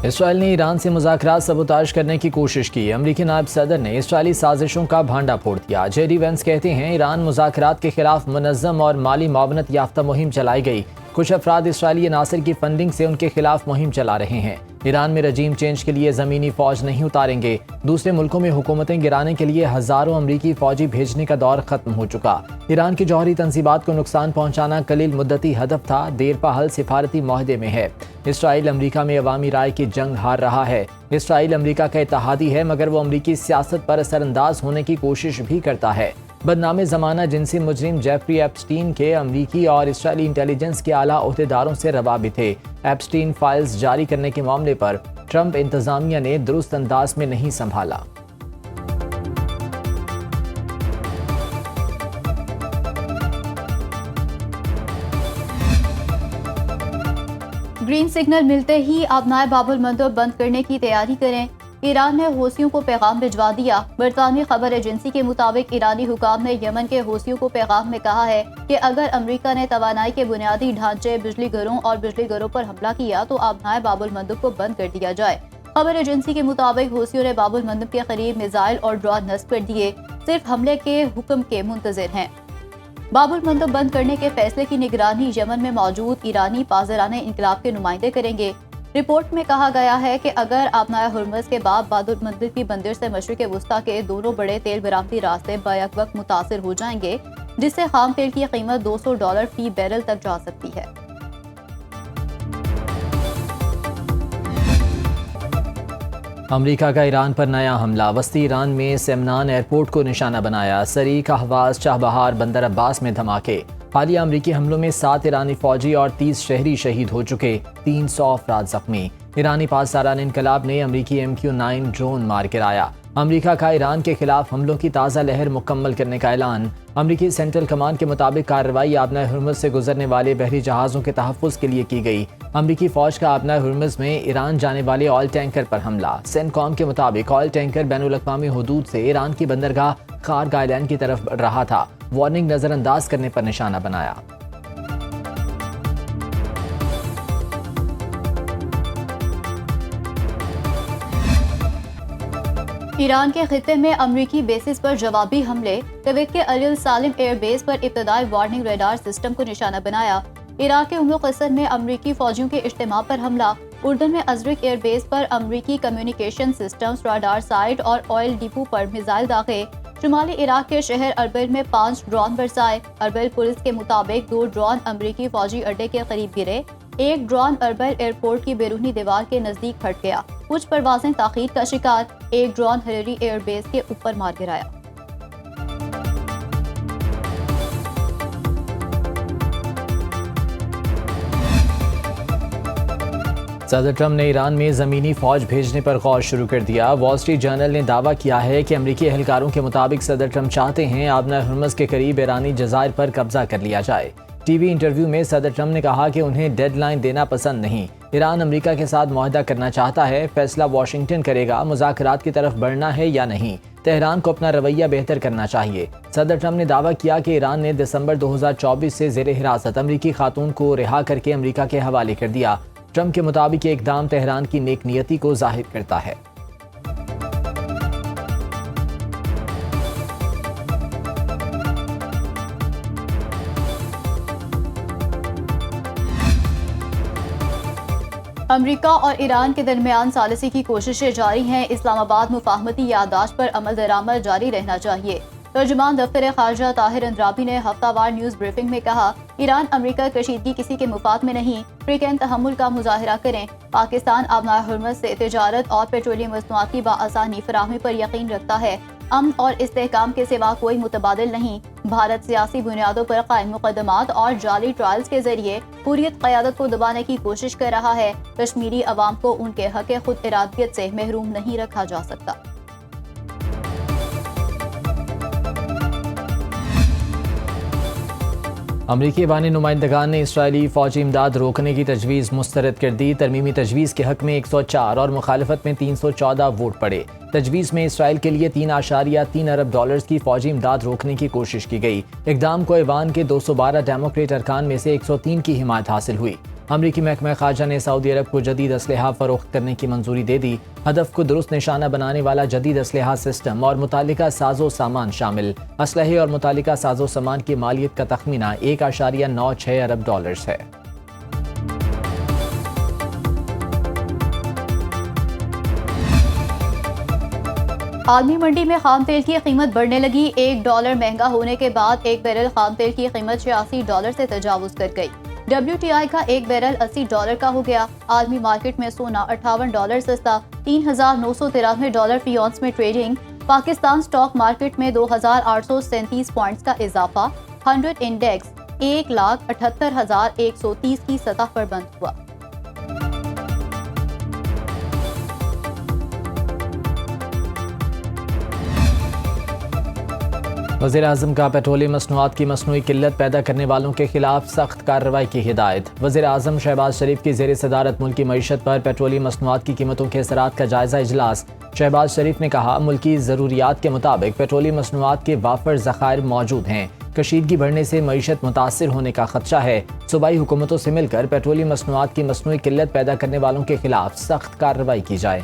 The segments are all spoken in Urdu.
اسرائیل نے ایران سے مذاکرات سبوتاژ کرنے کی کوشش کی۔ امریکی نائب صدر نے اسرائیلی سازشوں کا بھانڈا پھوڑ دیا۔ جے ڈی وینس کہتے ہیں ایران مذاکرات کے خلاف منظم اور مالی معاونت یافتہ مہم چلائی گئی۔ کچھ افراد اسرائیلی عناصر کی فنڈنگ سے ان کے خلاف مہم چلا رہے ہیں۔ ایران میں رجیم چینج کے لیے زمینی فوج نہیں اتاریں گے۔ دوسرے ملکوں میں حکومتیں گرانے کے لیے ہزاروں امریکی فوجی بھیجنے کا دور ختم ہو چکا۔ ایران کی جوہری تنصیبات کو نقصان پہنچانا قلیل مدتی ہدف تھا، دیر پا حل سفارتی معاہدے میں ہے۔ اسرائیل امریکہ میں عوامی رائے کی جنگ ہار رہا ہے۔ اسرائیل امریکہ کا اتحادی ہے، مگر وہ امریکی سیاست پر اثر انداز ہونے کی کوشش بھی کرتا ہے۔ بدنام زمانہ جنسی مجرم جیفری ایپسٹین کے امریکی اور اسرائیلی انٹیلیجنس کے اعلیٰ عہدیداروں سے روابط تھے۔ ایپسٹین فائلز جاری کرنے کے معاملے پر ٹرمپ انتظامیہ نے درست انداز میں نہیں سنبھالا۔ گرین سگنل ملتے ہی آبنائے باب المندب بند کرنے کی تیاری کریں۔ ایران نے حوثیوں کو پیغام بھجوا دیا۔ برطانوی خبر ایجنسی کے مطابق ایرانی حکام نے یمن کے حوثیوں کو پیغام میں کہا ہے کہ اگر امریکہ نے توانائی کے بنیادی ڈھانچے، بجلی گھروں اور بجلی گھروں پر حملہ کیا تو آبنائے باب المندب کو بند کر دیا جائے۔ خبر ایجنسی کے مطابق حوثیوں نے باب المندب کے قریب میزائل اور ڈرون نصب کر دیے، صرف حملے کے حکم کے منتظر ہیں۔ باب المندب بند کرنے کے فیصلے کی نگرانی یمن میں موجود ایرانی پاسداران انقلاب کے نمائندے کریں گے۔ رپورٹ میں کہا گیا ہے کہ اگر آبنائے ہرمز کے باب المندب کی بندر سے مشرق وسطیٰ کے دونوں بڑے تیل برآمدی راستے بیک وقت متاثر ہو جائیں گے، جس سے خام تیل کی قیمت $200 فی بیرل تک جا سکتی ہے۔ امریکہ کا ایران پر نیا حملہ، وسطی ایران میں سمنان ایئرپورٹ کو نشانہ بنایا۔ سریق، اہواز، چاہ بہار، بندر عباس میں دھماکے۔ حالیہ امریکی حملوں میں 7 ایرانی فوجی اور 30 شہری شہید ہو چکے، 300 افراد زخمی۔ ایرانی پاسداران انقلاب نے امریکی MQ-9 ڈرون مار گرایا۔ امریکہ کا ایران کے خلاف حملوں کی تازہ لہر مکمل کرنے کا اعلان۔ امریکی سینٹرل کمانڈ کے مطابق کارروائی آبنائے ہرمز سے گزرنے والے بحری جہازوں کے تحفظ کے لیے کی گئی۔ امریکی فوج کا آبنائے ہرمز میں ایران جانے والے آئل ٹینکر پر حملہ۔ سینکام کے مطابق آئل ٹینکر بین الاقوامی حدود سے ایران کی بندرگاہ خارگ آئلینڈ کی طرف بڑھ رہا تھا، وارننگ نظر انداز کرنے پر نشانہ بنایا۔ ایران کے خطے میں امریکی بیسز پر جوابی حملے۔ کویت کے علی السالم ایئر بیس پر ابتدائی وارننگ ریڈار سسٹم کو نشانہ بنایا۔ عراق کے قصر میں امریکی فوجیوں کے اجتماع پر حملہ۔ اردن میں ازرق ایئر بیس پر امریکی کمیونیکیشن سسٹمز، راڈار سائٹ اور آئل ڈپو پر میزائل داغے۔ شمالی عراق کے شہر اربل میں 5 ڈرون برسائے۔ اربل پولیس کے مطابق 2 ڈرون امریکی فوجی اڈے کے قریب گرے۔ ایک ڈرون اربل ایئرپورٹ کی بیرونی دیوار کے نزدیک پھٹ گیا۔ کچھ پروازیں تاخیر کا شکار۔ ایک ڈرون ہریری ایئر بیس کے اوپر مار گرایا۔ صدر ٹرمپ نے ایران میں زمینی فوج بھیجنے پر غور شروع کر دیا۔ وال اسٹریٹ جرنل نے دعویٰ کیا ہے کہ امریکی اہلکاروں کے مطابق صدر ٹرمپ چاہتے ہیں آبنائے ہرمز کے قریب ایرانی جزائر پر قبضہ کر لیا جائے۔ ٹی وی انٹرویو میں صدر ٹرمپ نے کہا کہ انہیں ڈیڈ لائن دینا پسند نہیں۔ ایران امریکہ کے ساتھ معاہدہ کرنا چاہتا ہے، فیصلہ واشنگٹن کرے گا مذاکرات کی طرف بڑھنا ہے یا نہیں۔ تہران کو اپنا رویہ بہتر کرنا چاہیے۔ صدر ٹرمپ نے دعویٰ کیا کہ ایران نے دسمبر 2024 سے زیر حراست امریکی خاتون کو رہا کر کے امریکہ کے حوالے کر دیا۔ ٹرمپ کے مطابق یہ اقدام تہران کی نیک نیتی کو ظاہر کرتا ہے۔ امریکہ اور ایران کے درمیان ثالثی کی کوششیں جاری ہیں۔ اسلام آباد مفاہمتی یادداشت پر عمل درآمد جاری رہنا چاہیے۔ ترجمان دفتر خارجہ طاہر اندرابی نے ہفتہ وار نیوز بریفنگ میں کہا، ایران امریکہ کشیدگی کسی کے مفاد میں نہیں، فریقین تحمل کا مظاہرہ کریں۔ پاکستان آبنائے ہرمز سے تجارت اور پیٹرولیم مصنوعات کی بآسانی فراہمی پر یقین رکھتا ہے۔ امن اور استحکام کے سوا کوئی متبادل نہیں۔ بھارت سیاسی بنیادوں پر قائم مقدمات اور جعلی ٹرائلز کے ذریعے حریت قیادت کو دبانے کی کوشش کر رہا ہے۔ کشمیری عوام کو ان کے حق خود ارادیت سے محروم نہیں رکھا جا سکتا۔ امریکی ایوانی نمائندگان نے اسرائیلی فوجی امداد روکنے کی تجویز مسترد کر دی۔ ترمیمی تجویز کے حق میں 104 اور مخالفت میں 314 ووٹ پڑے۔ تجویز میں اسرائیل کے لیے $3.3 ارب کی فوجی امداد روکنے کی کوشش کی گئی۔ اقدام کو ایوان کے 212 ڈیموکریٹ ارکان میں سے 103 کی حمایت حاصل ہوئی۔ امریکی محکمہ خارجہ نے سعودی عرب کو جدید اسلحہ فروخت کرنے کی منظوری دے دی. ہدف کو درست نشانہ بنانے والا جدید اسلحہ سسٹم اور متعلقہ ساز و سامان شامل. اسلحے اور متعلقہ ساز و سامان کی مالیت کا تخمینہ $1.96 ارب ہے. عالمی منڈی میں خام تیل کی قیمت بڑھنے لگی. $1 مہنگا ہونے کے بعد ایک بیرل خام تیل کی قیمت $86 سے تجاوز کر گئی. WTI کا ایک بیرل $80 کا ہو گیا. عالمی مارکیٹ میں سونا $58 سستا $3,993 فی اونس میں ٹریڈنگ. پاکستان سٹاک مارکیٹ میں 2,837 پوائنٹس کا اضافہ. 100 انڈیکس 1,78,130 کی سطح پر بند ہوا. وزیر اعظم کا پیٹرولیم مصنوعات کی مصنوعی قلت پیدا کرنے والوں کے خلاف سخت کارروائی کی ہدایت. وزیر اعظم شہباز شریف کی زیر صدارت ملکی معیشت پر پیٹرولیم مصنوعات کی قیمتوں کے اثرات کا جائزہ اجلاس. شہباز شریف نے کہا ملکی ضروریات کے مطابق پیٹرولیم مصنوعات کے وافر ذخائر موجود ہیں. کشیدگی بڑھنے سے معیشت متاثر ہونے کا خدشہ ہے. صوبائی حکومتوں سے مل کر پیٹرولیم مصنوعات کی مصنوعی قلت پیدا کرنے والوں کے خلاف سخت کارروائی کی جائے.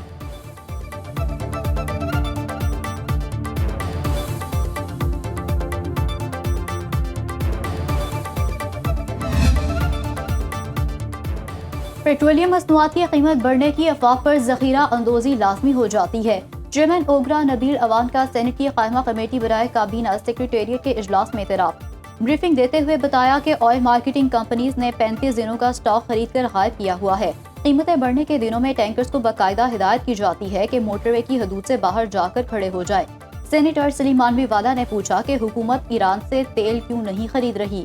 پیٹرولیم مصنوعات کی قیمت بڑھنے کی افواہ پر ذخیرہ اندوزی لازمی ہو جاتی ہے. چیئرمین اوگرا نبیل اوان کا سینٹ کی قائمہ کمیٹی برائے کابینہ سیکریٹریٹ کے اجلاس میں اعتراف. بریفنگ دیتے ہوئے بتایا کہ آئل مارکیٹنگ کمپنیز نے 35 دنوں کا سٹاک خرید کر غائب کیا ہوا ہے. قیمتیں بڑھنے کے دنوں میں ٹینکرز کو باقاعدہ ہدایت کی جاتی ہے کہ موٹر وے کی حدود سے باہر جا کر کھڑے ہو جائیں. سینیٹر سلیم مانوی والا نے پوچھا کہ حکومت ایران سے تیل کیوں نہیں خرید رہی.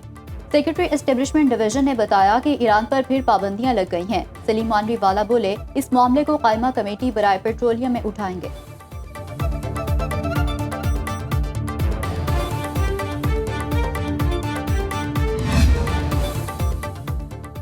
سیکرٹری اسٹیبلشمنٹ ڈویژن نے بتایا کہ ایران پر پھر پابندیاں لگ گئی ہیں. سلیم مانوی والا بولے اس معاملے کو قائمہ کمیٹی برائے پیٹرولیم میں اٹھائیں گے.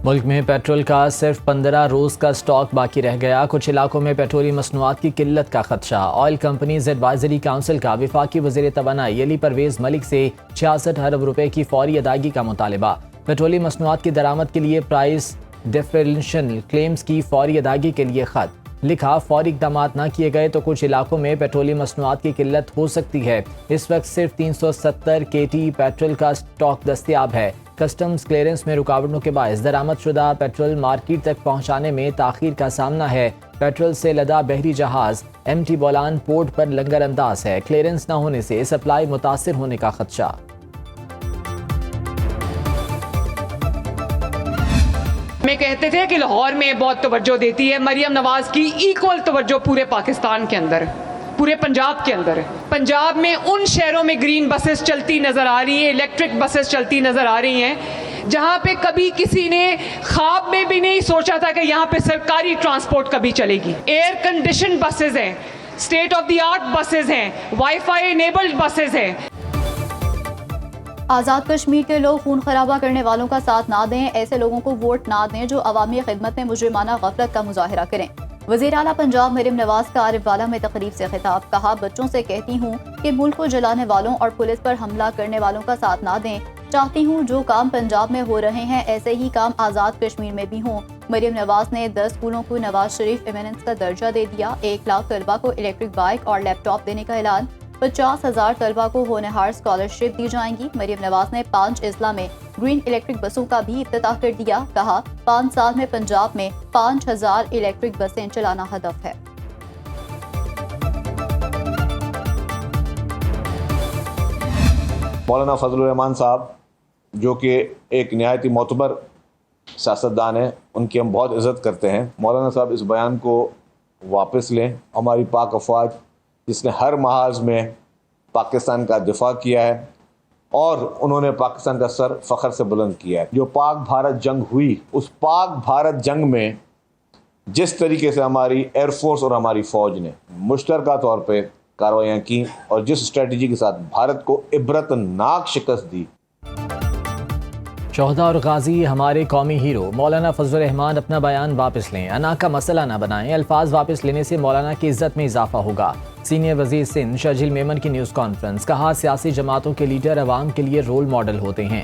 ملک میں پیٹرول کا صرف 15 روز کا سٹاک باقی رہ گیا. کچھ علاقوں میں پیٹرولیم مصنوعات کی قلت کا خدشہ. آئل کمپنیز ایڈوائزری کونسل کا وفاقی وزیر توانائی علی پرویز ملک سے 66 ارب روپے کی فوری ادائیگی کا مطالبہ. پیٹرولیم مصنوعات کی درآمد کے لیے پرائس ڈفرینشل کلیمز کی فوری ادائیگی کے لیے خط. لکھا فوری اقدامات نہ کیے گئے تو کچھ علاقوں میں پیٹرولیم مصنوعات کی قلت ہو سکتی ہے. اس وقت صرف 370 KT پیٹرول کا سٹاک دستیاب ہے. کسٹمز کلیئرنس میں رکاوٹوں کے باعث درآمد شدہ پیٹرول مارکیٹ تک پہنچانے میں تاخیر کا سامنا ہے. پیٹرول سے لدا بحری جہاز MT بولان پورٹ پر لنگر انداز ہے. کلیئرنس نہ ہونے سے سپلائی متاثر ہونے کا خدشہ. میں کہتے تھے کہ لاہور میں بہت توجہ دیتی ہے مریم نواز کی ایکول توجہ پورے پاکستان کے اندر، پورے پنجاب کے اندر. پنجاب میں ان شہروں میں گرین بسز چلتی نظر آ رہی ہیں، الیکٹرک بسز چلتی نظر آ رہی ہیں جہاں پہ کبھی کسی نے خواب میں بھی نہیں سوچا تھا کہ یہاں پہ سرکاری ٹرانسپورٹ کبھی چلے گی. ایئر کنڈیشن بسز ہیں، state of the art buses ہیں، وائی فائی انیبلڈ بسز ہیں. آزاد کشمیر کے لوگ خون خرابہ کرنے والوں کا ساتھ نہ دیں. ایسے لوگوں کو ووٹ نہ دیں جو عوامی خدمت میں مجرمانہ غفلت کا مظاہرہ کریں. وزیر اعلیٰ پنجاب مریم نواز کا عارف والا میں تقریب سے خطاب. کہا بچوں سے کہتی ہوں کہ ملک کو جلانے والوں اور پولیس پر حملہ کرنے والوں کا ساتھ نہ دیں. چاہتی ہوں جو کام پنجاب میں ہو رہے ہیں ایسے ہی کام آزاد کشمیر میں بھی ہوں. مریم نواز نے 10 اسکولوں کو نواز شریف ایمیننس کا درجہ دے دیا. 1 لاکھ طلبہ کو الیکٹرک بائک اور لیپ ٹاپ دینے کا اعلان. 50,000 طلبہ کو ہونہار اسکالرشپ دی جائیں گی. مریم نواز نے 5 اضلاع میں گرین الیکٹرک بسوں کا بھی افتتاح کر دیا. کہا 5 سال میں پنجاب میں 5,000 الیکٹرک بسیں چلانا ہدف ہے. مولانا فضل الرحمان صاحب جو کہ ایک نہایتی معتبر سیاستدان ہیں، ان کی ہم بہت عزت کرتے ہیں. مولانا صاحب اس بیان کو واپس لیں. ہماری پاک افواج جس نے ہر محاذ میں پاکستان کا دفاع کیا ہے اور انہوں نے پاکستان کا سر فخر سے بلند کیا ہے. جو پاک بھارت جنگ ہوئی، اس پاک بھارت جنگ میں جس طریقے سے ہماری ایئر فورس اور ہماری فوج نے مشترکہ طور پہ کارروائیاں کی اور جس اسٹریٹجی کے ساتھ بھارت کو عبرت ناک شکست دی. شہداء اور غازی ہمارے قومی ہیرو. مولانا فضل الرحمان اپنا بیان واپس لیں. انا کا مسئلہ نہ بنائیں. الفاظ واپس لینے سے مولانا کی عزت میں اضافہ ہوگا. سینئر وزیر سندھ شرجیل میمن کی نیوز کانفرنس. کہا سیاسی جماعتوں کے لیڈر عوام کے لیے رول ماڈل ہوتے ہیں.